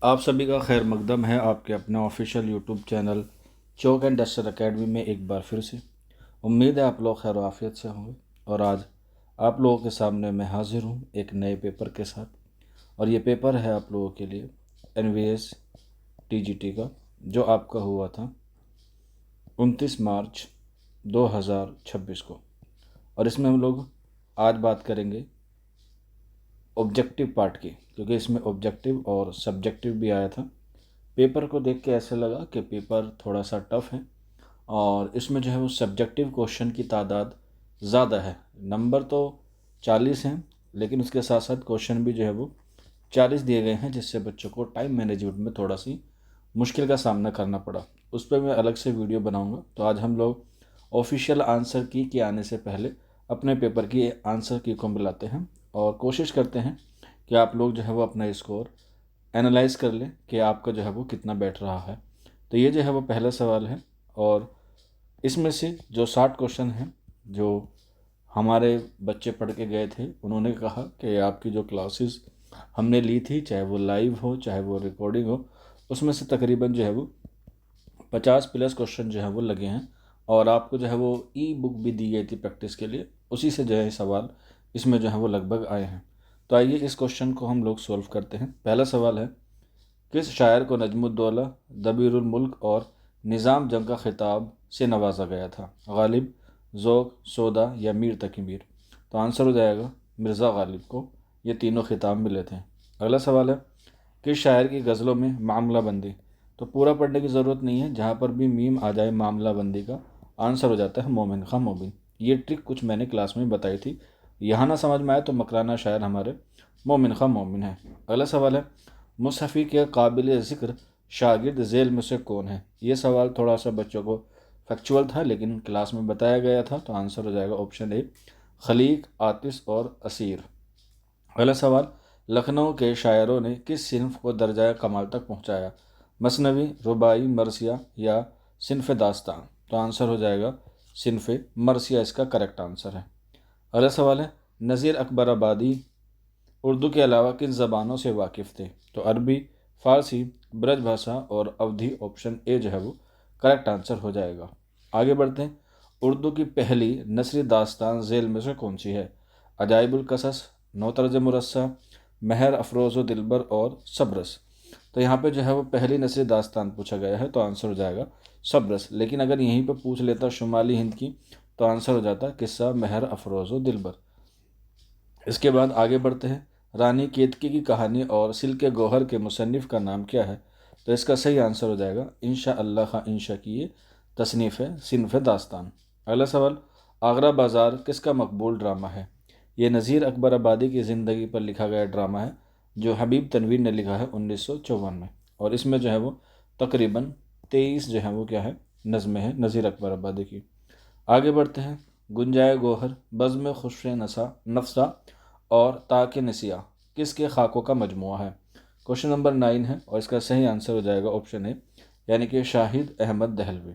آپ سبھی کا خیر مقدم ہے آپ کے اپنے official YouTube channel Chowk and duster academy میں ایک بار پھر سے۔ امید ہے آپ لوگ خیر و عافیت سے ہوں گے، اور آج آپ لوگوں کے سامنے میں حاضر ہوں ایک نئے پیپر کے ساتھ، اور یہ پیپر ہے آپ لوگوں کے لیے NVS TGT کا، جو آپ کا ہوا تھا 29 مارچ 2026 کو۔ اور اس میں ہم لوگ آج بات کریں گے آبجیکٹیو پارٹ کی، کیونکہ اس میں آبجیکٹیو اور سبجیکٹیو بھی آیا تھا۔ پیپر کو دیکھ کے ایسے لگا کہ پیپر تھوڑا سا ٹف ہے، اور اس میں جو ہے وہ سبجیکٹیو کوشچن کی تعداد زیادہ ہے۔ نمبر تو 40 ہیں، لیکن اس کے ساتھ ساتھ کوشچن بھی جو ہے وہ 40 دیے گئے ہیں، جس سے بچوں کو ٹائم مینجمنٹ میں تھوڑا سی مشکل کا سامنا کرنا پڑا۔ اس پہ میں الگ سے ویڈیو بناؤں گا۔ تو آج ہم لوگ آفیشیل آنسر کی کے آنے سے پہلے اپنے پیپر کی آنسر کی کو ملاتے ہیں، اور کوشش کرتے ہیں کہ آپ لوگ جو ہے وہ اپنا اسکور اینالائز کر لیں کہ آپ کا جو ہے وہ کتنا بیٹھ رہا ہے۔ تو یہ جو ہے وہ پہلا سوال ہے، اور اس میں سے جو 60 کوشچن ہیں جو ہمارے بچے پڑھ کے گئے تھے، انہوں نے کہا کہ آپ کی جو کلاسز ہم نے لی تھی، چاہے وہ لائیو ہو چاہے وہ ریکارڈنگ ہو، اس میں سے تقریباً جو ہے وہ 50+ کوشچن جو ہے وہ لگے ہیں، اور آپ کو جو ہے وہ ای بک بھی دی گئی تھی پریکٹس کے لیے، اسی سے جو ہے سوال اس میں جو ہے وہ لگ بھگ آئے ہیں۔ تو آئیے اس کوشچن کو ہم لوگ سولو کرتے ہیں۔ پہلا سوال ہے، کس شاعر کو نجم الدولہ، دبیر الملک اور نظام جنگ کا خطاب سے نوازا گیا تھا؟ غالب، ذوق، سودا یا میر تقی میر؟ تو آنسر ہو جائے گا مرزا غالب کو یہ تینوں خطاب ملے تھے۔ اگلا سوال ہے، کس شاعر کی غزلوں میں معاملہ بندی؟ تو پورا پڑھنے کی ضرورت نہیں ہے، جہاں پر بھی میم آ جائے معاملہ بندی کا آنسر ہو جاتا ہے مومن خاں مومن۔ یہ ٹرک کچھ میں نے کلاس میں بتائی تھی، یہاں نہ سمجھ میں آئے تو مکرانہ شاعر ہمارے مومن خاں مومن ہے۔ اگلا سوال ہے، مصحفی کے قابل ذکر شاگرد ذیل میں سے کون ہے؟ یہ سوال تھوڑا سا بچوں کو فیکچول تھا، لیکن کلاس میں بتایا گیا تھا، تو آنسر ہو جائے گا آپشن اے، خلیق، عاطس اور اسیر۔ اگلا سوال، لکھنؤ کے شاعروں نے کس صنف کو درجہ کمال تک پہنچایا؟ مثنوی، رباعی، مرثیہ یا صنف داستان؟ تو آنسر ہو جائے گا صنف مرثیہ، اس کا کریکٹ آنسر ہے۔ اگلا سوال ہے، نذیر اکبر آبادی اردو کے علاوہ کن زبانوں سے واقف تھے؟ تو عربی، فارسی، برج بھاشا اور اودھی۔ آپشن اے جو ہے وہ کریکٹ آنسر ہو جائے گا۔ آگے بڑھتے ہیں، اردو کی پہلی نثری داستان ذیل میں سے کون سی ہے؟ عجائب القصص، نو طرز مرصع، مہر افروز و دلبر اور صبرس؟ تو یہاں پہ جو ہے وہ پہلی نثری داستان پوچھا گیا ہے، تو آنسر ہو جائے گا صبرس، لیکن اگر یہیں پہ پوچھ لیتا شمالی ہند کی تو آنسر ہو جاتا قصہ مہر افروز و دلبر۔ اس کے بعد آگے بڑھتے ہیں، رانی کیتکی کی کہانی اور سلک گوہر کے مصنف کا نام کیا ہے؟ تو اس کا صحیح آنسر ہو جائے گا انشاء اللہ خاں انشاء کی یہ تصنیف ہے، صنف داستان۔ اگلا سوال، آگرہ بازار کس کا مقبول ڈرامہ ہے؟ یہ نذیر اکبر آبادی کی زندگی پر لکھا گیا ڈرامہ ہے، جو حبیب تنویر نے لکھا ہے 1954 میں، اور اس میں جو ہے وہ تقریباً 23 جو ہے وہ کیا ہے نظمیں ہیں نذیر اکبر آبادی کی۔ آگے بڑھتے ہیں، گنجائے گوہر، بزم خشف نفسہ اور تاک نسیہ کس کے خاکوں کا مجموعہ ہے؟ کوشچن نمبر 9 ہے، اور اس کا صحیح آنسر ہو جائے گا آپشن اے، یعنی کہ شاہد احمد دہلوی۔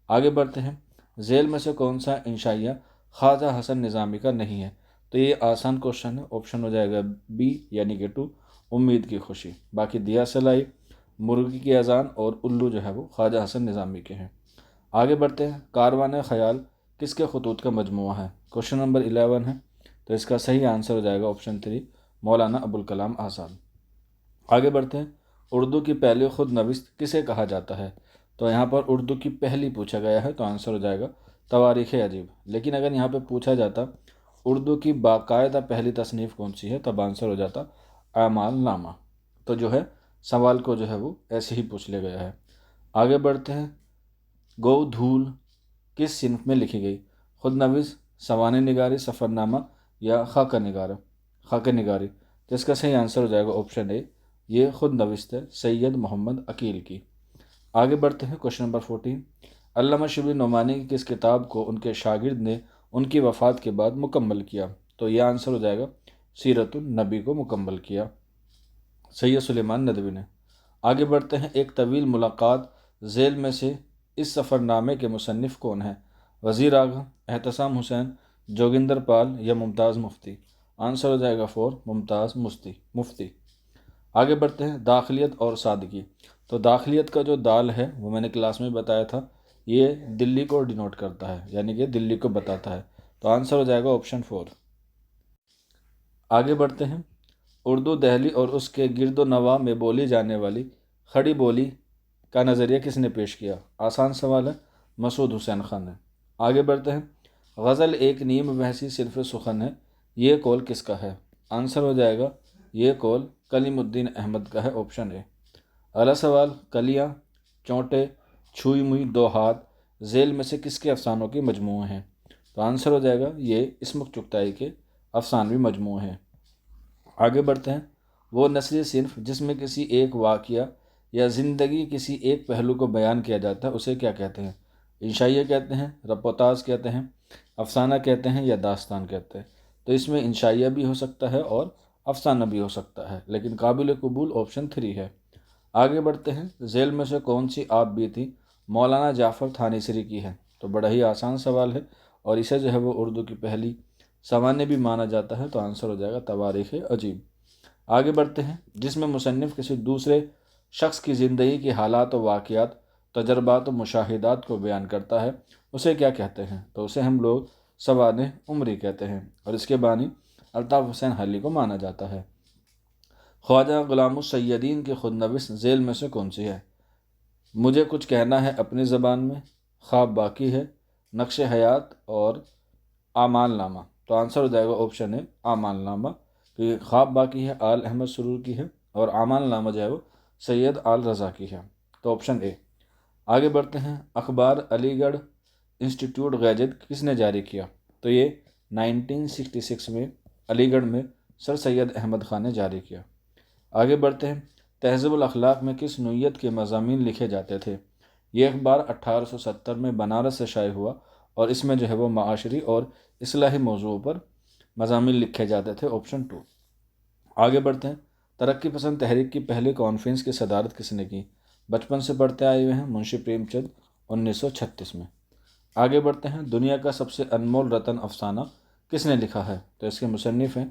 آگے بڑھتے ہیں، ذیل میں سے کون سا انشائیہ خواجہ حسن نظامی کا نہیں ہے؟ تو یہ آسان کوشچن ہے، آپشن ہو جائے گا بی، یعنی کہ 2، امید کی خوشی۔ باقی دیا سلائی، مرغی کی اذان اور الو جو ہے وہ خواجہ حسن نظامی کے ہیں۔ آگے بڑھتے ہیں، کاروان خیال کس کے خطوط کا مجموعہ ہے؟ کوشچن نمبر 11 ہے، تو اس کا صحیح آنسر ہو جائے گا آپشن 3، مولانا ابوالکلام آزاد۔ آگے بڑھتے ہیں، اردو کی پہلی خود نوشت کسے کہا جاتا ہے؟ تو یہاں پر اردو کی پہلی پوچھا گیا ہے، تو آنسر ہو جائے گا تواریخ عجیب، لیکن اگر یہاں پہ پوچھا جاتا اردو کی باقاعدہ پہلی تصنیف کون سی ہے، تب آنسر ہو جاتا اعمال نامہ۔ تو جو ہے سوال کو جو ہے وہ ایسے ہی پوچھ لیا گیا ہے۔ آگے بڑھتے ہیں، گو دھول کس صنف میں لکھی گئی؟ خود نویس، سوانح نگاری، سفر نامہ یا خاکہ نگاری؟ تو اس کا صحیح آنسر ہو جائے گا آپشن اے، یہ خود نوشت ہے سید محمد عقیل کی۔ آگے بڑھتے ہیں، کوشچن نمبر 14، علامہ شبلی نعمانی کی کس کتاب کو ان کے شاگرد نے ان کی وفات کے بعد مکمل کیا؟ تو یہ آنسر ہو جائے گا سیرت النبی کو مکمل کیا سید سلیمان ندوی نے۔ آگے بڑھتے ہیں، ایک طویل ملاقات ذیل میں سے اس سفر نامے کے مصنف کون ہیں؟ وزیر اعظم، احتسام حسین، جوگندر پال یا ممتاز مفتی؟ آنسر ہو جائے گا 4، ممتاز مفتی۔ آگے بڑھتے ہیں، داخلیت اور سادگی۔ تو داخلیت کا جو دال ہے وہ میں نے کلاس میں بتایا تھا، یہ دلی کو ڈینوٹ کرتا ہے، یعنی کہ دلی کو بتاتا ہے، تو آنسر ہو جائے گا آپشن 4۔ آگے بڑھتے ہیں، اردو دہلی اور اس کے گرد و نواح میں بولی جانے والی کھڑی بولی کا نظریہ کس نے پیش کیا؟ آسان سوال ہے، مسعود حسین خان نے۔ آگے بڑھتے ہیں، غزل ایک نیم بحثی صرف سخن ہے، یہ قول کس کا ہے؟ آنسر ہو جائے گا، یہ قول کلیم الدین احمد کا ہے، آپشن اے۔ اگلا سوال، کلیاں، چونٹے، چھوئی موئی دو ہاتھ ذیل میں سے کس کے افسانوں کے مجموعے ہیں؟ تو آنسر ہو جائے گا، یہ اسمک چغتائی کے افسانوی مجموعے ہیں۔ آگے بڑھتے ہیں، وہ نثری صنف جس میں کسی ایک واقعہ یا زندگی کسی ایک پہلو کو بیان کیا جاتا ہے اسے کیا کہتے ہیں؟ انشائیہ کہتے ہیں، رپوتاز کہتے ہیں، افسانہ کہتے ہیں، یا داستان کہتے ہیں؟ تو اس میں انشائیہ بھی ہو سکتا ہے اور افسانہ بھی ہو سکتا ہے، لیکن قابل قبول آپشن 3 ہے۔ آگے بڑھتے ہیں، ذیل میں سے کون سی آپ بیتی مولانا جعفر تھانیسری کی ہے؟ تو بڑا ہی آسان سوال ہے، اور اسے جو ہے وہ اردو کی پہلی سوانح بھی مانا جاتا ہے، تو آنسر ہو جائے گا تواریخ عجیب۔ آگے بڑھتے ہیں، جس میں مصنف کسی دوسرے شخص کی زندگی کے حالات و واقعات، تجربات و مشاہدات کو بیان کرتا ہے اسے کیا کہتے ہیں؟ تو اسے ہم لوگ سوانح عمری کہتے ہیں، اور اس کے بانی الطاف حسین حلی کو مانا جاتا ہے۔ خواجہ غلام السیدین کی خود نوشت ذیل میں سے کون سی ہے؟ مجھے کچھ کہنا ہے اپنی زبان میں، خواب باقی ہے، نقش حیات، اور اعمال نامہ۔ تو آنسر ہو جائے گا آپشن ہے، اعمال نامہ، کہ خواب باقی ہے آل احمد سرور کی ہے، اور اعمال نامہ جو ہے وہ سید آل رضا کی ہے، تو آپشن اے۔ آگے بڑھتے ہیں، اخبار علی گڑھ انسٹیٹیوٹ گیجٹ کس نے جاری کیا؟ تو یہ 1966 میں علی گڑھ میں سر سید احمد خان نے جاری کیا۔ آگے بڑھتے ہیں، تہذیب الاخلاق میں کس نوعیت کے مضامین لکھے جاتے تھے؟ یہ اخبار 1870 میں بنارس سے شائع ہوا، اور اس میں جو ہے وہ معاشری اور اصلاحی موضوعوں پر مضامین لکھے جاتے تھے، آپشن 2۔ آگے بڑھتے ہیں، ترقی پسند تحریک کی پہلی کانفرنس کی صدارت کس نے کی؟ بچپن سے پڑھتے آئے ہوئے ہیں، منشی پریم چند، 1936 میں۔ آگے بڑھتے ہیں، دنیا کا سب سے انمول رتن افسانہ کس نے لکھا ہے؟ تو اس کے مصنف ہیں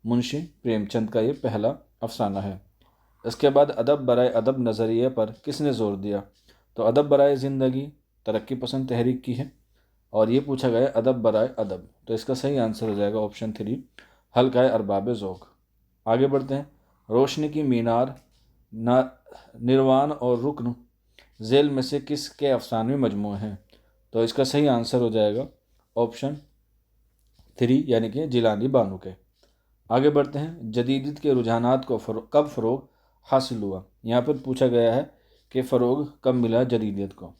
منشی پریم چند کا یہ پہلا افسانہ ہے۔ اس کے بعد ادب برائے ادب نظریے پر کس نے زور دیا؟ تو ادب برائے زندگی ترقی پسند تحریک کی ہے، اور یہ پوچھا گیا ادب برائے ادب، تو اس کا صحیح آنسر ہو جائے گا آپشن 3، حلقۂ ارباب ذوق۔ آگے بڑھتے ہیں، روشنی کی مینار، نروان اور رکن ذیل میں سے کس کے افسانوی مجموعے ہیں؟ تو اس کا صحیح آنسر ہو جائے گا آپشن 3، یعنی کہ جیلانی بانو کے۔ آگے بڑھتے ہیں، جدیدیت کے رجحانات کو کب فروغ حاصل ہوا؟ یہاں پر پوچھا گیا ہے کہ فروغ کب ملا جدیدیت کو؟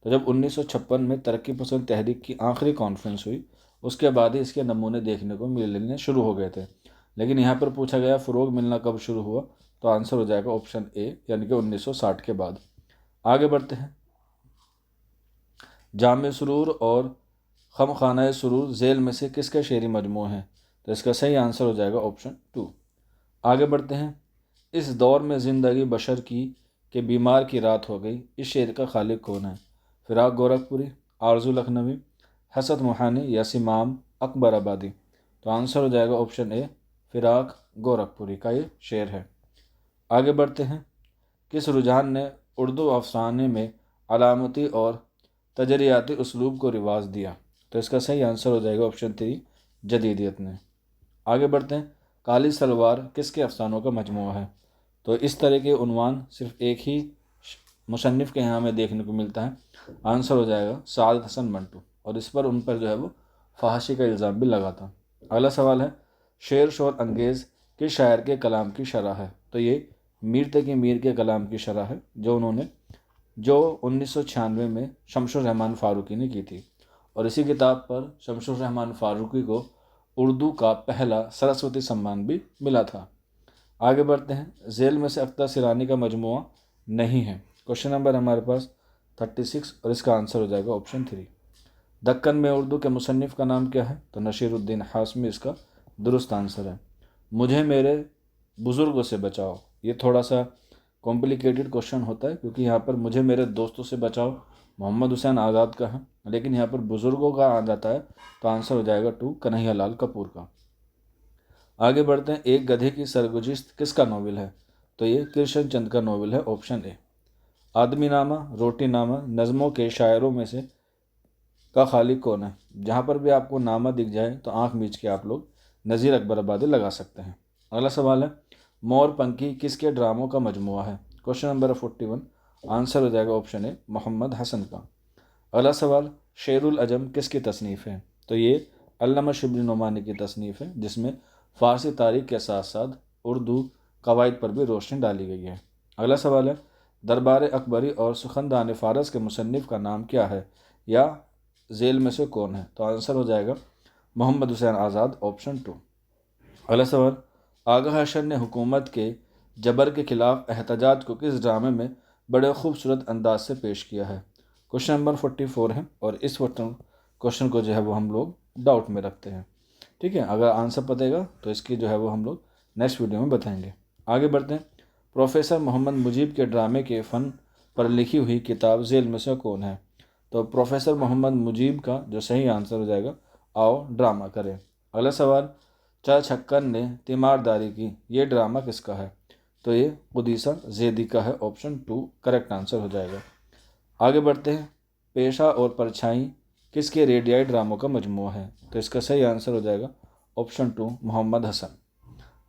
تو جب 1956 میں ترقی پسند تحریک کی آخری کانفرنس ہوئی، اس کے بعد ہی اس کے نمونے دیکھنے کو ملنے شروع ہو گئے تھے، لیکن یہاں پر پوچھا گیا فروغ ملنا کب شروع ہوا، تو آنسر ہو جائے گا آپشن اے، یعنی کہ 1960 کے بعد۔ آگے بڑھتے ہیں، جامع سرور اور خمخانہ سرور ذیل میں سے کس کا شعری مجموعہ ہے؟ تو اس کا صحیح آنسر ہو جائے گا آپشن 2۔ آگے بڑھتے ہیں، اس دور میں زندگی بشر کی کہ بیمار کی رات ہو گئی، اس شعر کا خالق کون ہے؟ فراق گورکھپوری، آرزو لکھنوی، حسن موہانی، یا سمام اکبر آبادی؟ تو آنسر ہو جائے گا آپشن اے، فراق گورکھپوری کا یہ شعر ہے۔ آگے بڑھتے ہیں، کس رجحان نے اردو افسانے میں علامتی اور تجریاتی اسلوب کو رواج دیا؟ تو اس کا صحیح آنسر ہو جائے گا آپشن 3، جدیدیت نے۔ آگے بڑھتے ہیں، کالی سلوار کس کے افسانوں کا مجموعہ ہے؟ تو اس طرح کے عنوان صرف ایک ہی مصنف کے یہاں میں دیکھنے کو ملتا ہے، آنسر ہو جائے گا سعادت حسن منٹو، اور اس پر ان پر جو ہے وہ فحاشی کا الزام بھی لگا تھا۔ اگلا سوال ہے، شعر شور انگیز کس شاعر کے کلام کی شرح ہے؟ تو یہ میر تقی میر کے کلام کی شرح ہے، جو 1996 میں شمس الرحمن فاروقی نے کی تھی، اور اسی کتاب پر شمس الرحمن فاروقی کو اردو کا پہلا سرسوتی سمان بھی ملا تھا۔ آگے بڑھتے ہیں، ذیل میں سے اختر سیلانی کا مجموعہ نہیں ہے۔ کوشچن نمبر ہمارے پاس 36، اور اس کا آنسر ہو جائے گا آپشن 3۔ دکن میں اردو کے مصنف کا نام کیا ہے؟ تو نشیر الدین ہاشمی اس کا درست آنسر ہے۔ مجھے میرے بزرگوں سے بچاؤ، یہ تھوڑا سا کمپلیکیٹڈ کوشچن ہوتا ہے، کیونکہ یہاں پر مجھے میرے دوستوں سے بچاؤ محمد حسین آزاد کا ہے، لیکن یہاں پر بزرگوں کا آ جاتا ہے، تو آنسر ہو جائے گا 2، کنہیا لال کپور کا۔ آگے بڑھتے ہیں، ایک گدھے کی سرگزشت کس کا ناول ہے؟ تو یہ کرشن چند کا ناول ہے، آپشن اے۔ آدمی نامہ، روٹی نامہ، نظموں کے شاعروں میں سے کا خالق کون ہے؟ جہاں پر بھی آپ کو نامہ دکھ جائے تو آنکھ میچ کے آپ لوگ نذیر اکبر آبادی لگا سکتے ہیں۔ اگلا سوال ہے، مور پنکھی کس کے ڈراموں کا مجموعہ ہے؟ کوشچن نمبر 41، آنسر ہو جائے گا آپشن اے محمد حسن کا۔ اگلا سوال، شعر العجم کس کی تصنیف ہے؟ تو یہ علامہ شبلی نعمانی کی تصنیف ہے، جس میں فارسی تاریخ کے ساتھ ساتھ اردو قواعد پر بھی روشنی ڈالی گئی ہے۔ اگلا سوال ہے، دربار اکبری اور سخندان فارس کے مصنف کا نام کیا ہے یا ذیل میں سے کون ہے؟ تو آنسر ہو جائے گا محمد حسین آزاد، آپشن 2۔ اگلا سوال، آغا اشر نے حکومت کے جبر کے خلاف احتجاج کو کس ڈرامے میں بڑے خوبصورت انداز سے پیش کیا ہے؟ کوشچن نمبر 44 ہے، اور اس کوشچن کو جو ہے وہ ہم لوگ ڈاؤٹ میں رکھتے ہیں، ٹھیک ہے۔ اگر آنسر پتے گا تو اس کی جو ہے وہ ہم لوگ نیکسٹ ویڈیو میں بتائیں گے۔ آگے بڑھتے ہیں، پروفیسر محمد مجیب کے ڈرامے کے فن پر لکھی ہوئی کتاب ذیل میں سے کون ہے؟ تو پروفیسر محمد مجیب کا جو صحیح آنسر ہو جائے گا آؤ ڈرامہ کریں۔ اگلا سوال، چار چھکن نے تیمارداری کی، یہ ڈرامہ کس کا ہے؟ تو یہ قدیسہ زیدی کا ہے، آپشن 2 کریکٹ آنسر ہو جائے گا۔ آگے بڑھتے ہیں، پیشہ اور پرچھائی کس کے ریڈیائی ڈراموں کا مجموعہ ہے؟ تو اس کا صحیح آنسر ہو جائے گا آپشن 2 محمد حسن۔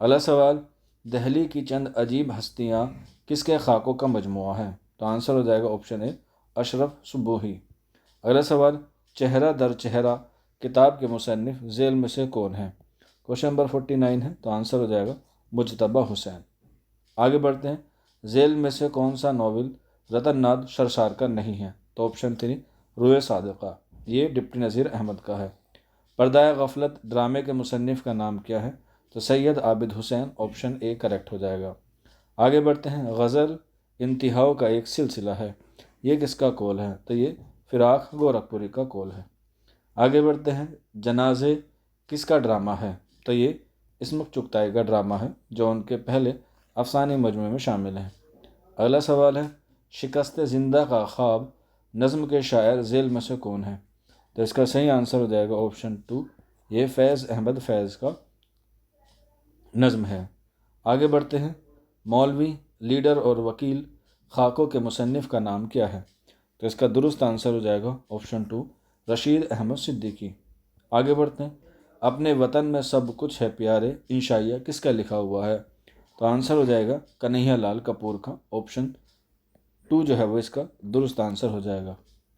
اگلا سوال، دہلی کی چند عجیب ہستیاں کس کے خاکوں کا مجموعہ ہے؟ تو آنسر ہو جائے گا آپشن اے اشرف صبوحی۔ اگلا سوال، چہرہ در چہرہ کتاب کے مصنف ذیل میں سے کون ہے؟ کوشچن نمبر 49 ہے، تو آنسر ہو جائے گا مجتبیٰ حسین۔ آگے بڑھتے ہیں، ذیل میں سے کون سا ناول رتن ناتھ شرشار کا نہیں ہے؟ تو آپشن 3 روئے صادقہ، یہ ڈپٹی نذیر احمد کا ہے۔ پردہ غفلت ڈرامے کے مصنف کا نام کیا ہے؟ تو سید عابد حسین، آپشن اے کریکٹ ہو جائے گا۔ آگے بڑھتے ہیں، غزل انتہاؤ کا ایک سلسلہ ہے، یہ کس کا قول ہے؟ تو یہ فراق گورکھپوری کا قول ہے۔ آگے بڑھتے ہیں، جنازے کس کا ڈرامہ ہے؟ تو یہ اسمک چغتائی کا ڈرامہ ہے، جو ان کے پہلے افسانے مجموعے میں شامل ہے۔ اگلا سوال ہے، شکست زندہ کا خواب نظم کے شاعر ذیل میں سے کون ہے؟ تو اس کا صحیح آنسر ہو جائے گا آپشن 2، یہ فیض احمد فیض کا نظم ہے۔ آگے بڑھتے ہیں، مولوی، لیڈر اور وکیل خاکوں کے مصنف کا نام کیا ہے؟ تو اس کا درست آنسر ہو جائے گا آپشن 2 رشید احمد صدیقی۔ آگے بڑھتے ہیں، اپنے وطن میں سب کچھ ہے پیارے انشائیہ کس کا لکھا ہوا ہے؟ تو آنسر ہو جائے گا کنہیا لال کپور کا، آپشن 2 جو ہے وہ اس کا درست آنسر ہو جائے گا۔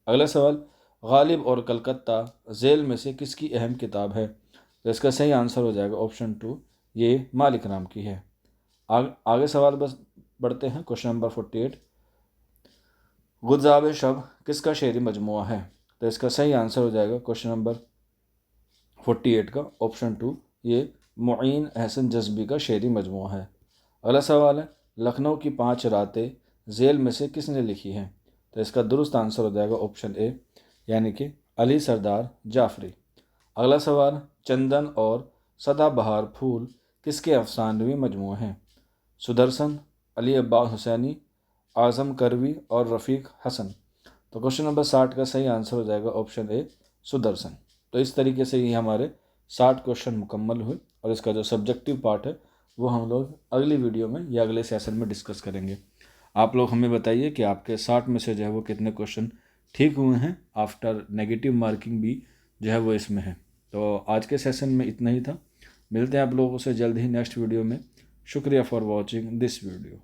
اگلا سوال، غالب اور کلکتہ ذیل میں سے کس کی اہم کتاب ہے؟ تو اس کا صحیح آنسر ہو جائے گا آپشن 2، یہ مالک رام کی ہے۔ آگے سوال بس بڑھتے ہیں، کوشچن نمبر 48، گلزار شب کس کا شعری مجموعہ ہے؟ تو اس کا صحیح آنسر ہو جائے گا کوشچن نمبر 48 کا، آپشن 2، یہ معین احسن جذبی کا شعری مجموعہ ہے۔ اگلا سوال ہے، لکھنؤ کی 5 راتیں ذیل میں سے کس نے لکھی ہیں؟ تو اس کا درست آنسر ہو جائے گا آپشن اے، یعنی کہ علی سردار جعفری۔ اگلا سوال، چندن اور سدا بہار پھول کس کے افسانوی مجموعے ہیں؟ سدرسن، علی عباس حسینی، اعظم کروی اور رفیق حسن۔ تو کوشچن نمبر 60 کا صحیح آنسر ہو جائے گا آپشن اے سدرسن۔ تو اس طریقے سے یہ ہمارے 60 کوشچن مکمل ہوئے، اور اس کا جو سبجیکٹیو پارٹ ہے وہ ہم لوگ اگلی ویڈیو میں یا اگلے سیشن میں ڈسکس کریں گے۔ آپ لوگ ہمیں بتائیے کہ آپ کے 60 میں سے جو ہے وہ کتنے کوشچن ٹھیک ہوئے ہیں، آفٹر نیگیٹو مارکنگ بھی جو ہے وہ اس میں ہے۔ تو آج کے سیشن میں اتنا ہی تھا، ملتے ہیں آپ لوگوں سے جلد ہی نیکسٹ ویڈیو میں۔ شکریہ فار واچنگ دس ویڈیو۔